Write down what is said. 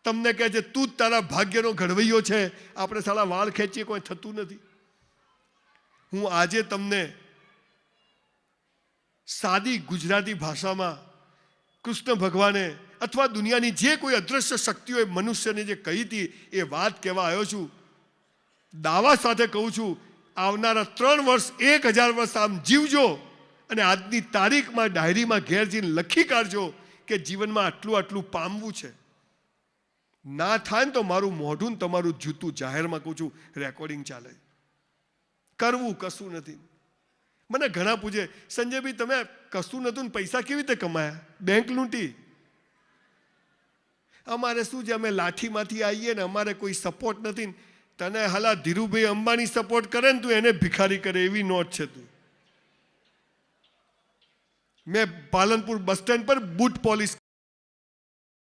તમને કહે છે તું જ તારા ભાગ્યનો ઘડવૈયો છે, આપણે સાલા વાળ ખેંચીએ કોઈ થતું નથી. હું આજે તમને સાદી ગુજરાતી ભાષામાં કૃષ્ણ ભગવાને અથવા દુનિયાની જે કોઈ અદૃશ્ય શક્તિઓએ મનુષ્યને જે કહી હતી એ વાત કહેવા આવ્યો છું. દાવા સાથે કહું છું, આવનારા 3 વર્ષ 1000 વર્ષ આમ જીવજો અને આજની તારીખમાં ડાયરીમાં ઘેર જઈને લખી કાઢજો કે જીવનમાં આટલું આટલું પામવું છે. ના થાય ને તો મારું મોઢું ને તમારું જૂતું જાહેરમાં કહું છું, રેકોર્ડિંગ ચાલે. કરવું કશું નથી. મને ઘણા પૂછે, સંજયભાઈ તમે કશું નતું ને પૈસા કેવી રીતે કમાયા? બેંક લૂંટી. અમારે શું છે, અમે લાઠીમાંથી આવીએ ને અમારે કોઈ સપોર્ટ નથી. તને હાલા ધીરુભાઈ અંબાણી સપોર્ટ કરે ને તું એને ભિખારી કરે એવી નોટ છે તું. મેં પાલનપુર બસ સ્ટેન્ડ પર બૂટ પોલિશ